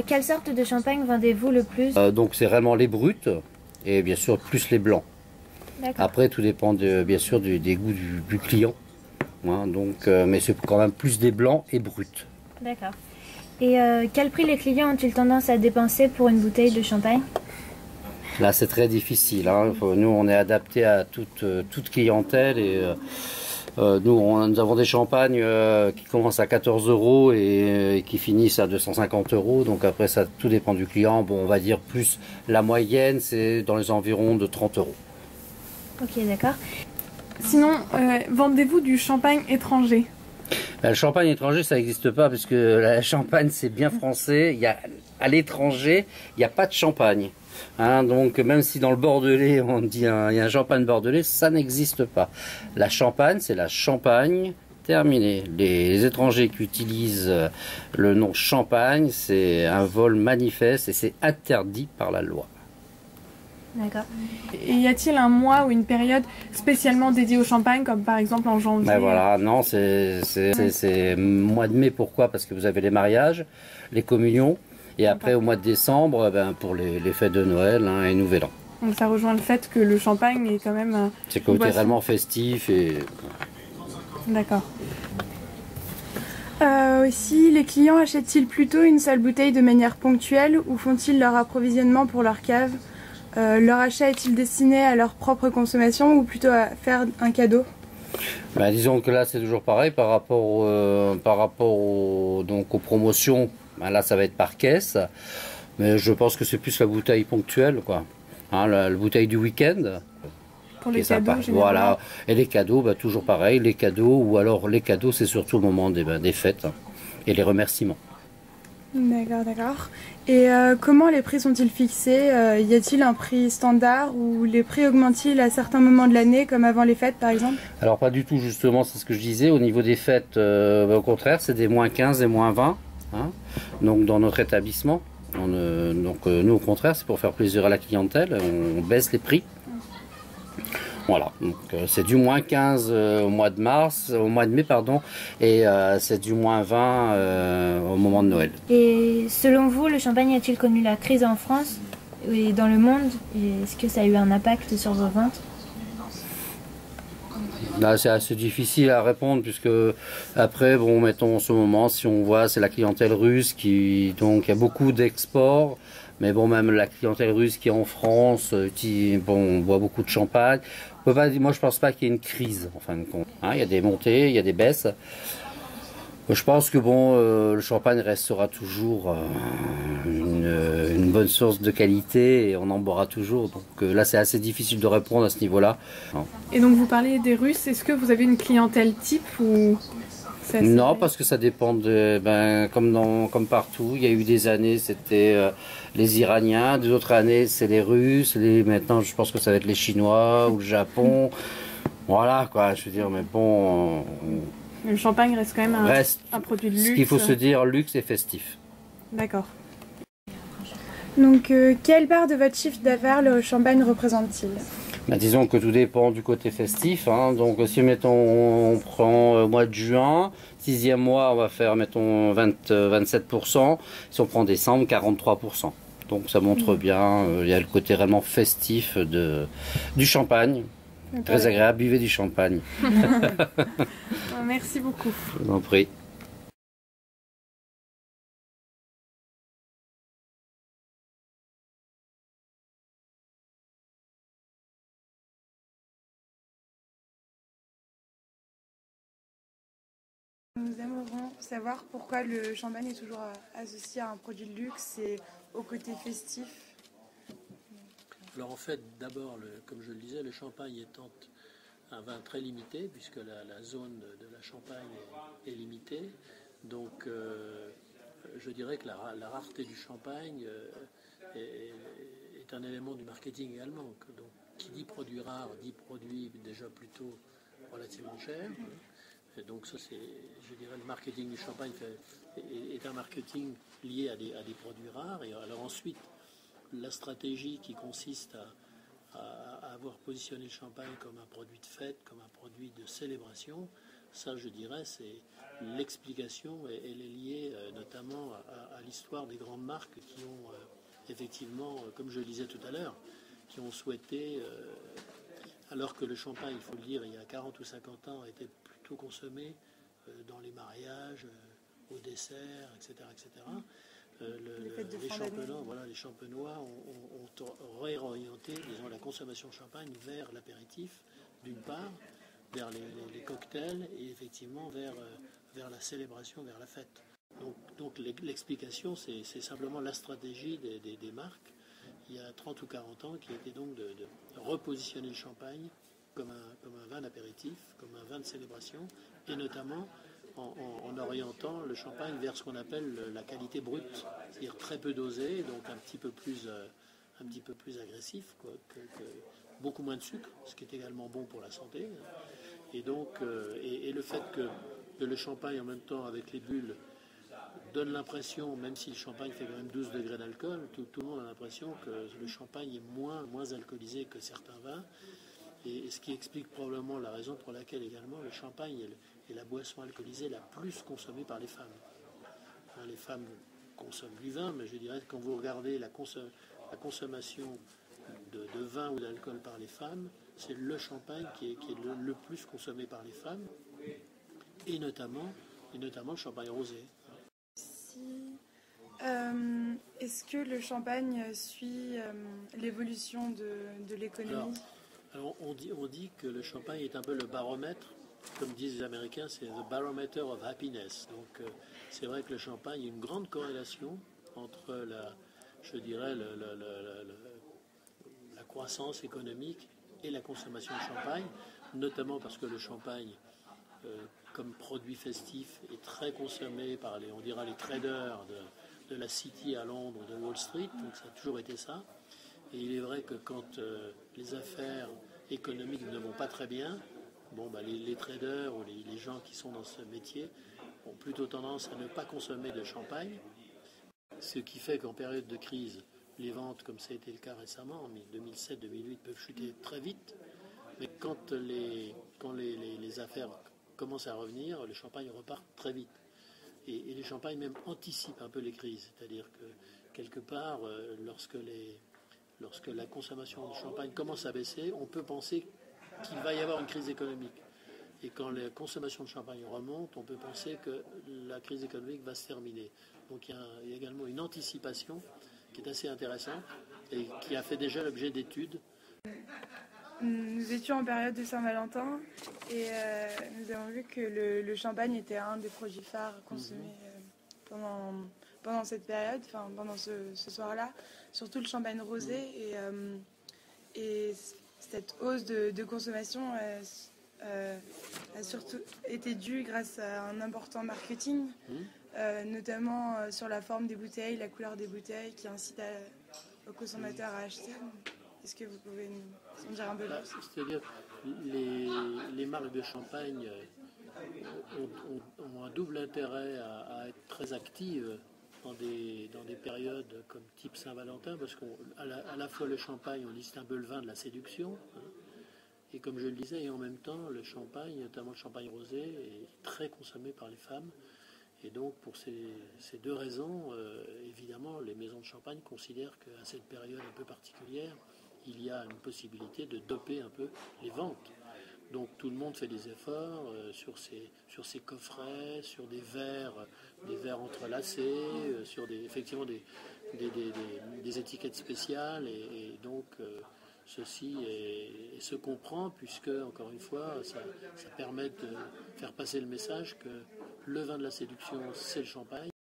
Quelle sorte de champagne vendez-vous le plus? Donc c'est vraiment les bruts et bien sûr plus les blancs. D'accord, Après tout dépend bien sûr des goûts du client. Hein, donc, mais c'est quand même plus des blancs et bruts. d'accord. Et quel prix les clients ont-ils tendance à dépenser pour une bouteille de champagne? Là c'est très difficile. Hein. Nous on est adapté à toute clientèle et nous avons des champagnes qui commencent à 14 euros et qui finissent à 250 euros. Donc après ça tout dépend du client. Bon on va dire plus la moyenne c'est dans les environs de 30 euros. Ok, d'accord. Sinon, vendez-vous du champagne étranger? Le champagne étranger, ça n'existe pas parce que la champagne, c'est bien français. À l'étranger, il n'y a pas de champagne. Hein, donc, même si dans le Bordelais, on dit il y a un champagne bordelais, ça n'existe pas. La champagne, c'est la champagne. Terminé. Les étrangers qui utilisent le nom champagne, c'est un vol manifeste et c'est interdit par la loi. D'accord. Et y a-t-il un mois ou une période spécialement dédiée au champagne, comme par exemple en janvier? Ben voilà, non, c'est mois de mai. Pourquoi? Parce que vous avez les mariages, les communions, et après au mois de décembre, ben, pour les fêtes de Noël hein, et Nouvel An. Donc ça rejoint le fait que le champagne est quand même... C'est culturellement festif et... D'accord. Aussi, les clients achètent-ils plutôt une seule bouteille de manière ponctuelle ou font-ils leur approvisionnement pour leur cave? Leur achat est-il destiné à leur propre consommation ou plutôt à faire un cadeau? Ben, disons que là c'est toujours pareil donc aux promotions. Ben, là ça va être par caisse, mais je pense que c'est plus la bouteille ponctuelle quoi. Hein, la bouteille du week-end. Pour les Sympa. cadeaux, généralement. Voilà. Et les cadeaux, bah, toujours pareil, les cadeaux, ou alors les cadeaux, c'est surtout au moment des fêtes hein, et les remerciements. D'accord, d'accord. Et comment les prix sont-ils fixés? Y a-t-il un prix standard ou les prix augmentent-ils à certains moments de l'année, comme avant les fêtes par exemple? Alors pas du tout, justement, c'est ce que je disais, au niveau des fêtes, bah, au contraire, c'est des moins 15 et moins 20, hein, donc dans notre établissement. Nous, au contraire, c'est pour faire plaisir à la clientèle, on baisse les prix. Voilà, donc c'est du moins 15 au mois de mai, pardon, et c'est du moins 20 au moment de Noël. Et selon vous, le champagne a-t-il connu la crise en France et dans le monde? Et est-ce que ça a eu un impact sur vos ventes? Là, c'est assez difficile à répondre puisque après, bon, mettons en ce moment, si on voit, c'est la clientèle russe donc il y a beaucoup d'exports. Mais bon, même la clientèle russe qui est en France, on boit beaucoup de champagne. Moi, je pense pas qu'il y ait une crise, en fin de compte. Hein, il y a des montées, il y a des baisses. Je pense que bon, le champagne restera toujours une bonne source de qualité et on en boira toujours. Donc là, c'est assez difficile de répondre à ce niveau-là. Et donc vous parlez des Russes, est-ce que vous avez une clientèle type ou... Non, parce que ça dépend comme partout. Il y a eu des années, c'était les Iraniens, des autres années, c'est les Russes. Maintenant, je pense que ça va être les Chinois ou le Japon. Voilà, quoi, je veux dire, mais bon. Le champagne reste quand même un produit de luxe. Ce qu'il faut se dire, luxe et festif. D'accord. Donc, quelle part de votre chiffre d'affaires le champagne représente-t-il? Disons que tout dépend du côté festif. Hein. Donc si mettons on prend mois de juin, 6e mois, on va faire mettons 27%. Si on prend décembre, 43%. Donc ça montre bien, il y a le côté vraiment festif du champagne. Très agréable, buvez du champagne. Merci beaucoup. Je vous en prie. Nous aimerions savoir pourquoi le champagne est toujours associé à un produit de luxe et au côté festif. Alors en fait, d'abord, comme je le disais, le champagne étant un vin très limité, puisque la zone de la Champagne est limitée, donc je dirais que la rareté du champagne est un élément du marketing également. Donc qui dit produit rare, dit produit déjà plutôt relativement cher. Et donc ça, je dirais, le marketing du champagne est un marketing lié à des produits rares. Et alors ensuite, la stratégie qui consiste à avoir positionné le champagne comme un produit de fête, comme un produit de célébration, Ça, je dirais, c'est l'explication, et elle est liée notamment à l'histoire des grandes marques qui ont effectivement, comme je le disais tout à l'heure, qui ont souhaité, alors que le champagne, il faut le dire, il y a 40 ou 50 ans, était plutôt consommé dans les mariages, au dessert, etc., etc. Les champenois ont réorienté, disons, la consommation de champagne vers l'apéritif, d'une part, vers les cocktails et effectivement vers la célébration, vers la fête. Donc l'explication, c'est simplement la stratégie des marques, il y a 30 ou 40 ans, qui était donc de repositionner le champagne comme un vin d'apéritif, comme un vin de célébration, et notamment en orientant le champagne vers ce qu'on appelle la qualité brute, c'est-à-dire très peu dosé, donc un petit peu plus agressif, quoi, beaucoup moins de sucre, ce qui est également bon pour la santé. Et donc, et le fait que le champagne en même temps avec les bulles donne l'impression, même si le champagne fait quand même 12 degrés d'alcool, tout le monde a l'impression que le champagne est moins alcoolisé que certains vins. Et ce qui explique probablement la raison pour laquelle également le champagne est la boisson alcoolisée la plus consommée par les femmes. Les femmes consomment du vin, mais je dirais que quand vous regardez la consommation de vin ou d'alcool par les femmes, c'est le champagne qui est le plus consommé par les femmes, et notamment le champagne rosé. Est-ce que le champagne suit l'évolution de l'économie ? Alors on dit que le champagne est un peu le baromètre, comme disent les Américains, c'est the barometer of happiness. Donc c'est vrai que le champagne, il y a une grande corrélation entre la croissance économique et la consommation de champagne, notamment parce que le champagne, comme produit festif, est très consommé par les traders de la City à Londres, de Wall Street, donc ça a toujours été ça. Et il est vrai que quand les affaires économiques ne vont pas très bien, les traders ou les gens qui sont dans ce métier ont plutôt tendance à ne pas consommer de champagne, ce qui fait qu'en période de crise, les ventes, comme ça a été le cas récemment, en 2007-2008, peuvent chuter très vite. Mais quand les affaires commencent à revenir, le champagne repart très vite. Et les champagnes même anticipent un peu les crises. C'est-à-dire que, quelque part, lorsque la consommation de champagne commence à baisser, on peut penser qu'il va y avoir une crise économique. Et quand la consommation de champagne remonte, on peut penser que la crise économique va se terminer. Donc il y a également une anticipation qui est assez intéressante et qui a fait déjà l'objet d'études. Nous étions en période de Saint-Valentin et nous avons vu que le champagne était un des produits phares consommés pendant cette période, enfin pendant ce soir-là, surtout le champagne rosé. Et cette hausse de consommation a surtout été due grâce à un important marketing, notamment sur la forme des bouteilles, la couleur des bouteilles qui incite aux consommateurs à acheter. Est-ce que vous pouvez nous en dire un peu plus ? C'est-à-dire les marques de champagne ont un double intérêt à être très actives dans des périodes comme type Saint-Valentin, parce qu'à la fois le champagne, on dit c'est un peu le vin de la séduction, et comme je le disais, et en même temps le champagne, notamment le champagne rosé, est très consommé par les femmes. Et donc pour ces deux raisons, évidemment, les maisons de champagne considèrent qu'à cette période un peu particulière, il y a une possibilité de doper un peu les ventes. Donc tout le monde fait des efforts sur ces coffrets, sur des verres entrelacés, sur effectivement des étiquettes spéciales, et donc ceci se comprend, puisque encore une fois ça permet de faire passer le message que le vin de la séduction, c'est le champagne.